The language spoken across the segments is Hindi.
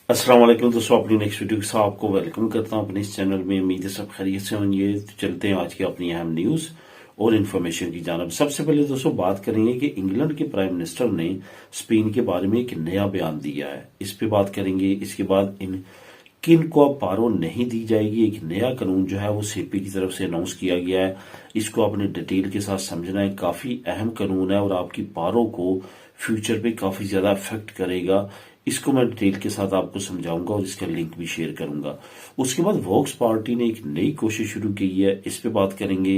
अस्सलाम वालेकुम दोस्तों, अपनी नेक्स्ट वीडियो के साथ आपको वेलकम करता हूं अपने इस चैनल में। उम्मीद है सब खैरियत से होंगे। तो चलते हैं आज की अपनी अहम न्यूज और इन्फॉर्मेशन की जानब। सबसे पहले दोस्तों बात करेंगे कि इंग्लैंड के प्राइम मिनिस्टर ने स्पेन के बारे में एक नया बयान दिया है, इस पे बात करेंगे। इसके बाद इन किन को अब पारो नहीं दी जाएगी, एक नया कानून जो है वो सीपी की तरफ से अनाउंस किया गया है। इसको अपने डिटेल के साथ समझना है, काफी अहम कानून है और आपकी पारो को फ्यूचर पे काफी ज्यादा इफेक्ट करेगा। इसको मैं डिटेल के साथ आपको समझाऊंगा और इसका लिंक भी शेयर करूंगा। उसके बाद वोक्स पार्टी ने एक नई कोशिश शुरू की है, इस पे बात करेंगे।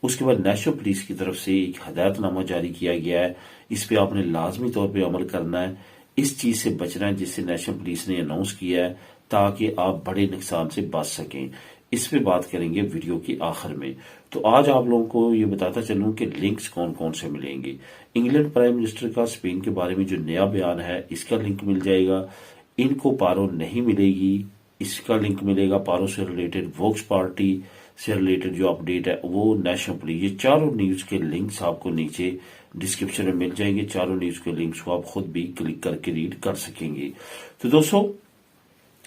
उसके बाद नेशनल पुलिस की तरफ से एक हदायतनामा जारी किया गया है, इस पे आपने लाजमी तौर पे अमल करना है। इस चीज से बचना है जिससे नेशनल पुलिस ने अनाउंस किया है, ताकि आप बड़े नुकसान से बच सकें। इस पे बात करेंगे वीडियो के आखिर में। तो आज आप लोगों को ये बताता चलूं कि लिंक्स कौन कौन से मिलेंगे। इंग्लैंड प्राइम मिनिस्टर का स्पेन के बारे में जो नया बयान है, इसका लिंक मिल जाएगा। इनको पारो नहीं मिलेगी, इसका लिंक मिलेगा। पारो से रिलेटेड वोक्स पार्टी से रिलेटेड जो अपडेट है वो नेशनल पुलिस, ये चारों न्यूज के लिंक्स आपको नीचे डिस्क्रिप्शन में मिल जाएंगे। चारों न्यूज के लिंक्स को आप खुद भी क्लिक करके रीड कर सकेंगे। तो दोस्तों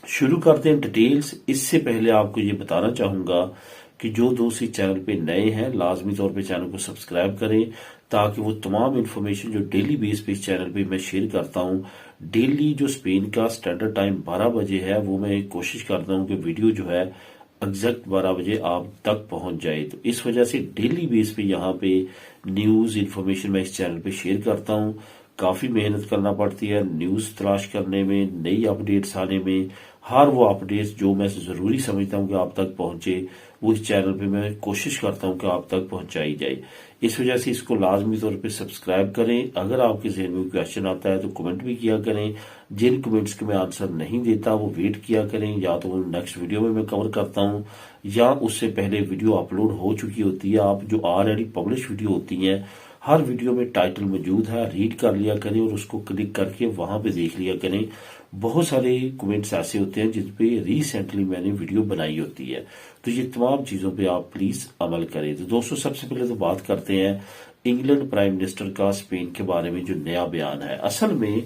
शुरू करते हैं डिटेल्स। इससे पहले आपको ये बताना चाहूंगा कि जो दोस्त इस चैनल पे नए हैं, लाजमी तौर पे चैनल को सब्सक्राइब करें, ताकि वो तमाम इन्फॉर्मेशन जो डेली बेस पे इस चैनल पे मैं शेयर करता हूं, डेली जो स्पेन का स्टैंडर्ड टाइम 12 बजे है, वो मैं कोशिश करता हूं कि वीडियो जो है एग्जैक्ट 12 बजे आप तक पहुंच जाए। तो इस वजह से डेली बेस पे यहाँ पे न्यूज इन्फॉर्मेशन मैं इस चैनल पे शेयर करता हूं। काफी मेहनत करना पड़ती है न्यूज तलाश करने में, नई अपडेट्स आने में। हर वो अपडेट्स जो मैं जरूरी समझता हूं कि आप तक पहुंचे, वो इस चैनल पे मैं कोशिश करता हूं कि आप तक पहुंचाई जाए। इस वजह से इसको लाजमी तौर पे सब्सक्राइब करें। अगर आपके जहन में क्वेश्चन आता है तो कमेंट भी किया करें। जिन कमेंट्स के मैं आंसर नहीं देता वो वेट किया करें, या तो वो नेक्स्ट वीडियो में मैं कवर करता हूं, या उससे पहले वीडियो अपलोड हो चुकी होती है। आप जो ऑलरेडी पब्लिश वीडियो होती हैं, हर वीडियो में टाइटल मौजूद है, रीड कर लिया करें और उसको क्लिक करके वहां पे देख लिया करें। बहुत सारे कमेंट्स ऐसे होते हैं जिन पे रिसेंटली मैंने वीडियो बनाई होती है। तो ये तमाम चीजों पे आप प्लीज अमल करें। तो दोस्तों सबसे पहले तो बात करते हैं इंग्लैंड प्राइम मिनिस्टर का स्पेन के बारे में जो नया बयान है। असल में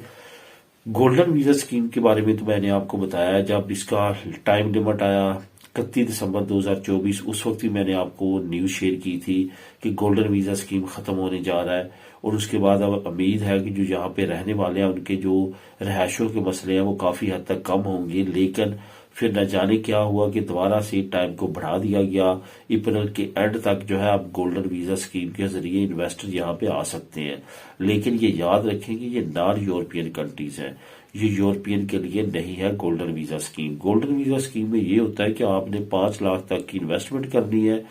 गोल्डन वीजा स्कीम के बारे में तो मैंने आपको बताया, जब इसका टाइम लिमिट आया 31 दिसंबर 2024, उस वक्त भी मैंने आपको न्यूज शेयर की थी कि गोल्डन वीजा स्कीम खत्म होने जा रहा है। और उसके बाद अब उम्मीद है कि जो यहाँ पे रहने वाले हैं उनके जो रहायशों के मसले हैं वो काफी हद तक कम होंगे। लेकिन फिर न जाने क्या हुआ कि दोबारा से टाइम को बढ़ा दिया गया। अप्रैल के एंड तक जो है अब गोल्डन वीजा स्कीम के जरिए इन्वेस्टर यहाँ पे आ सकते हैं। लेकिन ये याद रखें कि ये नॉन यूरोपियन कंट्रीज हैं, ये यूरोपियन के लिए नहीं है golden visa scheme. Golden visa scheme में ये होता है कि आपने 5 लाख तक की इन्वेस्टमेंट करनी है,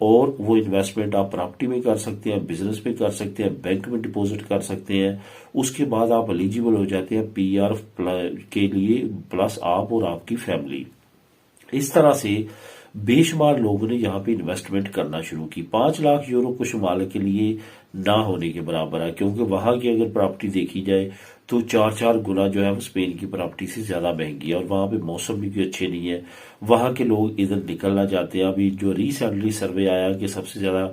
और वो इन्वेस्टमेंट आप प्रॉपर्टी में कर सकते हैं, बिजनेस में कर सकते हैं, बैंक में डिपॉजिट कर सकते हैं। उसके बाद आप एलिजिबल हो जाते हैं पीआर के लिए, प्लस आप और आपकी फैमिली। इस तरह से बेशुमार लोगों ने यहाँ पे इन्वेस्टमेंट करना शुरू की। 5 लाख यूरो कुछ ममालिक के लिए ना होने के बराबर है, क्योंकि वहां की अगर प्रॉपर्टी देखी जाए तो 4-4 गुना जो है वो स्पेन की प्रॉपर्टी से ज्यादा महंगी है, और वहां पे मौसम भी कोई अच्छे नहीं है। वहां के लोग इधर निकलना चाहते हैं। अभी जो रिसेंटली सर्वे आया कि सबसे ज्यादा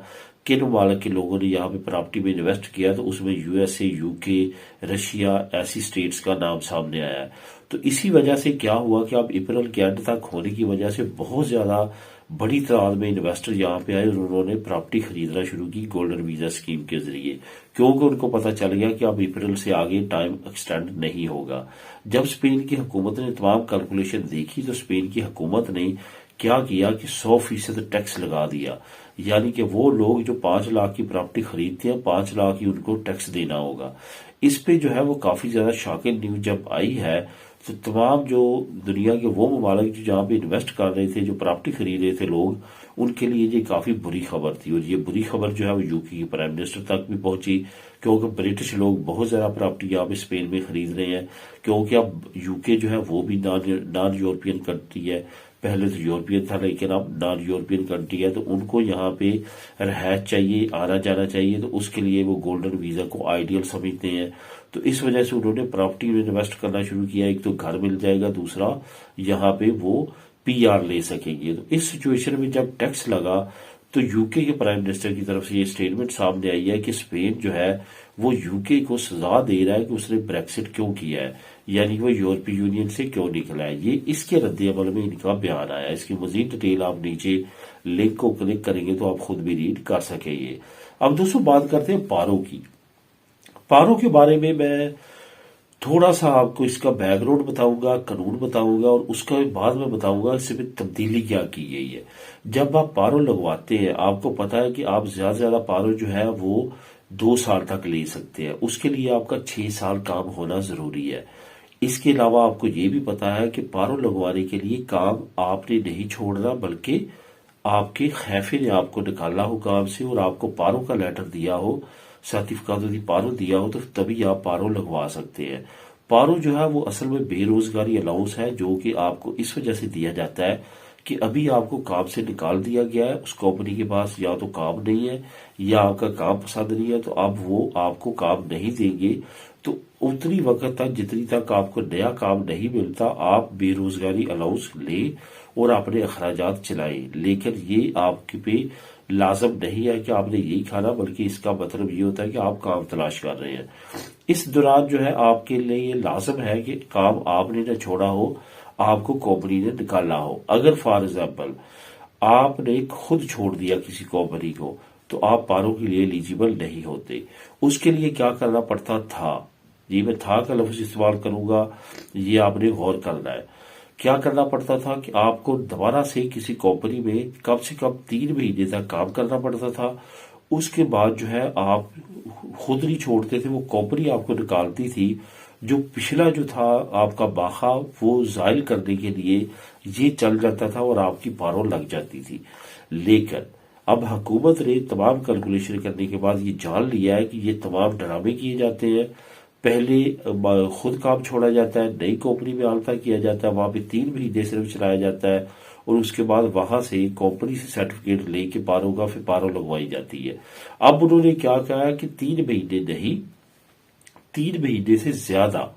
किन ममालिक के लोगों ने यहाँ पे प्रॉपर्टी में इन्वेस्ट किया, तो उसमें यूएसए, यूके, रशिया, ऐसी स्टेट्स का नाम सामने आया है। तो इसी वजह से क्या हुआ कि अब अप्रैल के एंड तक होने की वजह से बहुत ज्यादा बड़ी तादाद में इन्वेस्टर यहाँ पे आए और उन्होंने प्रॉपर्टी खरीदना शुरू की गोल्डन वीजा स्कीम के जरिए, क्योंकि उनको पता चल गया कि अब अप्रैल से आगे टाइम एक्सटेंड नहीं होगा। जब स्पेन की हुकूमत ने तमाम कैलकुलेशन देखी, तो स्पेन की हुकूमत ने क्या किया कि 100% टैक्स लगा दिया। यानी कि वो लोग जो 5 लाख की प्रॉपर्टी खरीदते हैं, 5 लाख ही उनको टैक्स देना होगा। इस पे जो है वो काफी ज्यादा शॉकिंग न्यूज जब आई है, तो तमाम जो दुनिया के वो ममालिक जो जहाँ पे इन्वेस्ट कर रहे थे, जो प्रॉपर्टी खरीद रहे थे लोग, उनके लिए ये काफी बुरी खबर थी। और ये बुरी खबर जो है वो यूके के प्राइम मिनिस्टर तक भी पहुंची, क्योंकि ब्रिटिश लोग बहुत ज्यादा प्रॉपर्टी यहाँ पे स्पेन में खरीद रहे हैं। क्योंकि अब यूके जो है वो भी नॉन यूरोपियन कंट्री है। पहले तो यूरोपियन था, लेकिन अब नॉन यूरोपियन कंट्री है, तो उनको यहाँ पे रिहायश चाहिए, आना जाना चाहिए। तो उसके लिए वो गोल्डन वीजा को आइडियल समझते हैं। तो इस वजह से उन्होंने प्रॉपर्टी में इन्वेस्ट करना शुरू किया। एक तो घर मिल जाएगा, दूसरा यहाँ पे वो पीआर ले सकेंगे। तो इस सिचुएशन में जब टैक्स लगा, तो यूके के प्राइम मिनिस्टर की तरफ से ये स्टेटमेंट सामने आई है कि स्पेन जो है वो यूके को सजा दे रहा है कि उसने ब्रेक्सिट क्यों किया है। यानी वो यूरोपीय यूनियन से क्यों निकला है। ये इसके रद्द-ए-अमल में इनका बयान आया। इसकी मजीद डिटेल आप नीचे लिंक को क्लिक करेंगे तो आप खुद भी रीड कर सकेंगे। अब दोस्तों बात करते हैं पारो की। पारो के बारे में मैं थोड़ा सा आपको इसका बैकग्राउंड बताऊंगा, कानून बताऊंगा और उसका बाद में बताऊंगा इसमें तब्दीली क्या की गई है। जब आप पारो लगवाते हैं आपको पता है कि आप ज्यादा से ज्यादा पारो जो है वो 2 साल तक ले सकते हैं। उसके लिए आपका 6 साल काम होना जरूरी है। इसके अलावा आपको ये भी पता है कि पारो लगवाने के लिए काम आपने नहीं छोड़ना, बल्कि आपके खैफे ने आपको निकाला हो काम से और आपको पारो का लेटर दिया हो, सर्टिफिकेट पारो दिया हो, तो तभी आप पारो लगवा सकते हैं। पारो जो है वो असल में बेरोजगारी अलाउंस है, जो कि आपको इस वजह से दिया जाता है कि अभी आपको काम से निकाल दिया गया है, उस कंपनी के पास या तो काम नहीं है या आपका काम पसंद नहीं है, तो अब वो आपको काम नहीं देंगे। तो उतनी वक्त तक जितनी तक आपको नया काम नहीं मिलता आप बेरोजगारी अलाउंस लें और अपने अखराजात चलाएं। लेकिन ये आपके पे लाजम नहीं है कि आपने यही खाना, बल्कि इसका मतलब ये होता है कि आप काम तलाश कर रहे हैं। इस दौरान जो है आपके लिए ये लाजम है कि काम आपने न छोड़ा हो, आपको कंपनी ने निकाला हो। अगर फॉर एग्जाम्पल आपने खुद छोड़ दिया किसी कंपनी को तो आप पारो के लिए एलिजिबल नहीं होते। उसके लिए क्या करना पड़ता था, ये मैं था का लफ्ज इस्तेमाल करूंगा, ये आपने गौर करना है। क्या करना पड़ता था कि आपको दोबारा से किसी कंपनी में कम से कम 3 महीने तक काम करना पड़ता था। उसके बाद जो है आप खुद नहीं छोड़ते थे, वो कंपनी आपको निकालती थी। जो पिछला जो था आपका बाखा वो जायल करने के लिए ये चल जाता था और आपकी पारो लग जाती थी। लेकिन अब हुकूमत ने तमाम कैलकुलेशन करने के बाद ये जान लिया है कि ये तमाम ड्रामे किए जाते हैं। पहले खुद काम छोड़ा जाता है, नई कंपनी में आलता किया जाता है, वहां पे 3 महीने सिर्फ चलाया जाता है और उसके बाद वहां से कंपनी से सर्टिफिकेट लेके पारो का फिर पारो लगवाई जाती है। अब उन्होंने क्या कहा कि 3 महीने नहीं, 3 महीने से ज्यादा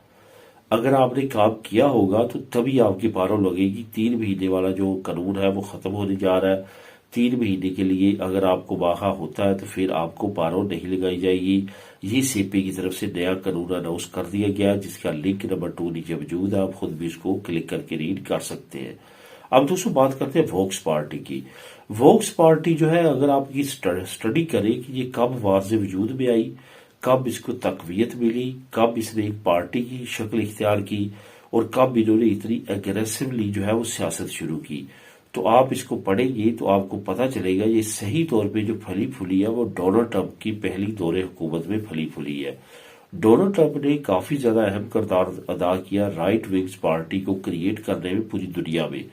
अगर आपने काम किया होगा तो तभी आपकी पारो लगेगी। 3 महीने वाला जो कानून है वो खत्म होने जा रहा है। 3 महीने के लिए अगर आपको बाहा होता है तो फिर आपको पारो नहीं लगाई जाएगी। ये सीपी की तरफ से नया कानून अनाउंस कर दिया गया, जिसका लिंक नंबर 2 नीचे मौजूद है, आप खुद भी इसको क्लिक करके रीड कर सकते हैं। अब दोस्तों बात करते हैं वोक्स पार्टी की। वोक्स पार्टी जो है अगर आप ये स्टडी करें कि ये कब वाज़े वजूद में आई, कब इसको तकवीयत मिली, कब इसने एक पार्टी की शक्ल इख्तियार की और कब इन्होंने इतनी एग्रेसिवली जो है वो सियासत शुरू की, तो आप इसको पढ़ेंगे तो आपको पता चलेगा ये सही तौर पे जो फली फूली है वो डोनाल्ड ट्रंप की पहली दौरे हुकूमत में फली फूली है। डोनाल्ड ट्रंप ने काफी ज्यादा अहम किरदार अदा किया राइट विंग्स पार्टी को क्रिएट करने में पूरी दुनिया में,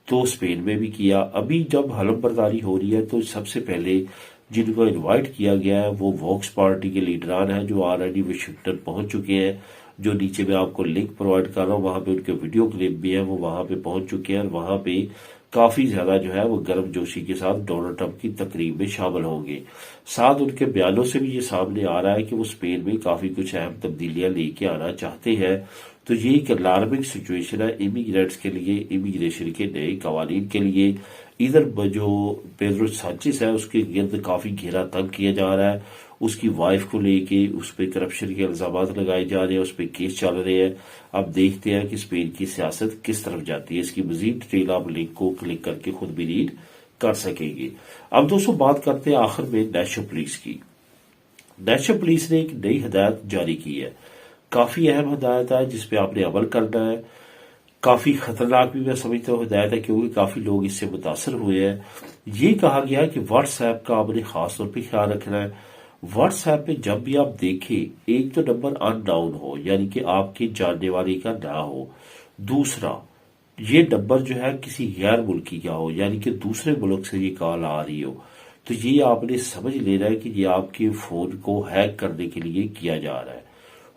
तो स्पेन में भी किया। अभी जब हलम बर्दारी हो रही है तो सबसे पहले जिनको इनवाइट किया गया है वो वोक्स पार्टी के लीडरान हैं जो ऑलरेडी वाशिंगटन पहुंच चुके हैं। जो नीचे मैं आपको लिंक प्रोवाइड कर रहा हूँ वहां पे उनके वीडियो क्लिप भी है, वो वहां पे पहुंच चुके हैं और वहां पे काफी ज्यादा जो है वो गर्मजोशी के साथ डोनाल्ड ट्रंप की तकरीब में शामिल होंगे। साथ उनके बयानों से भी ये सामने आ रहा है कि वो स्पेन में काफी कुछ अहम तब्दीलियां लेके आना चाहते हैं। तो ये एक अलार्मिंग सिचुएशन है इमिग्रेंट्स के लिए, इमिग्रेशन के नए कवानीन के लिए। इधर जो पेड्रो सांचेस है उसके गिर्द काफी घेरा तंग किया जा रहा है, उसकी वाइफ को लेके उस पर करप्शन के इल्जाम लगाए जा रहे हैं, उस पर केस चल रहे हैं। अब देखते हैं कि स्पेन की सियासत किस तरफ जाती है। इसकी मजीद डिटेल आप लिंक को क्लिक करके खुद भी रीड कर सकेंगे। अब दोस्तों बात करते हैं आखिर में नेशनल पुलिस की। नेशनल पुलिस ने एक नई हिदायत जारी की है, काफी अहम हिदायत है जिसपे आपने अमल करना है। काफी खतरनाक भी मैं समझता हूँ हिदायत है क्योंकि काफी लोग इससे मुतासर हुए हैं। ये कहा गया है कि व्हाट्सएप का आपने खास तौर पर ख्याल रखना है। व्हाट्सएप पे जब भी आप देखें एक तो नंबर अननाउन हो यानी कि आपके जानने वाले का ना हो, दूसरा ये नंबर जो है किसी गैर मुल्की का हो यानी कि दूसरे मुल्क से ये कॉल आ रही हो, तो ये आपने समझ लेना है कि ये आपके फोन को हैक करने के लिए किया जा रहा है।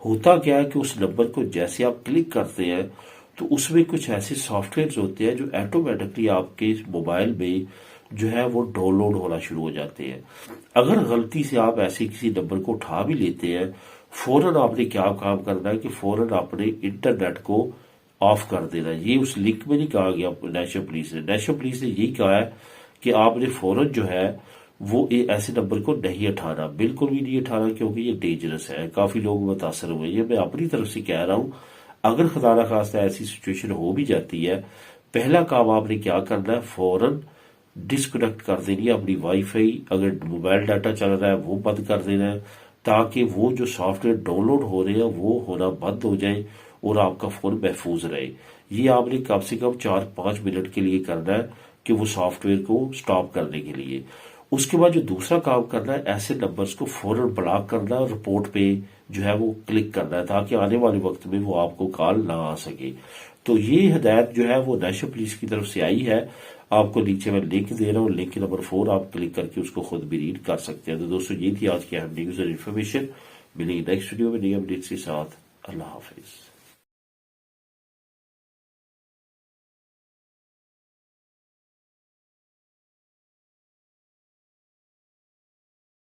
होता क्या है कि उस नंबर को जैसे आप क्लिक करते हैं तो उसमें कुछ ऐसे सॉफ्टवेयर होते हैं जो ऑटोमेटिकली आपके मोबाइल में जो है वो डाउनलोड होना शुरू हो जाते हैं। अगर गलती से आप ऐसे किसी नंबर को उठा भी लेते हैं, फौरन आपने क्या काम करना है कि फौरन आपने इंटरनेट को ऑफ कर देना है। ये उस लिंक में नहीं कहा गया नेशनल पुलिस ने। नेशनल पुलिस ने यही कहा है कि आपने फौरन जो है वो ऐसे नंबर को नहीं उठाना, बिल्कुल भी नहीं उठाना क्योंकि ये डेंजरस है। काफी लोग मुतासर हुए, ये मैं अपनी तरफ से कह रहा हूं। अगर खुदा ना खास्ता ऐसी सिचुएशन हो भी जाती है, पहला काम आपने क्या करना है, फौरन डिस्कनेक्ट कर देनी है अपनी वाईफाई, अगर मोबाइल डाटा चल रहा है वो बंद कर देना है, ताकि वो जो सॉफ्टवेयर डाउनलोड हो रहे हैं वो होना बंद हो जाए और आपका फोन महफूज रहे। ये आपने कम से कम 4-5 मिनट के लिए करना है कि वो सॉफ्टवेयर को स्टॉप करने के लिए। उसके बाद जो दूसरा काम करना है, ऐसे नंबर्स को फौरन ब्लॉक करना है और रिपोर्ट पे जो है वो क्लिक करना है, ताकि आने वाले वक्त में वो आपको कॉल ना आ सके। तो ये हिदायत जो है वो नेशनल पुलिस की तरफ से आई है। आपको नीचे मैं लिंक दे रहा हूँ, लिंक नंबर 4 आप क्लिक करके उसको खुद भी रीड कर सकते हैं। तो दोस्तों ये थी आज की अहम न्यूज और इन्फॉर्मेशन। मिलेंगे नेक्स्ट वीडियो में नई अपडेट के साथ। अल्लाह हाफिज।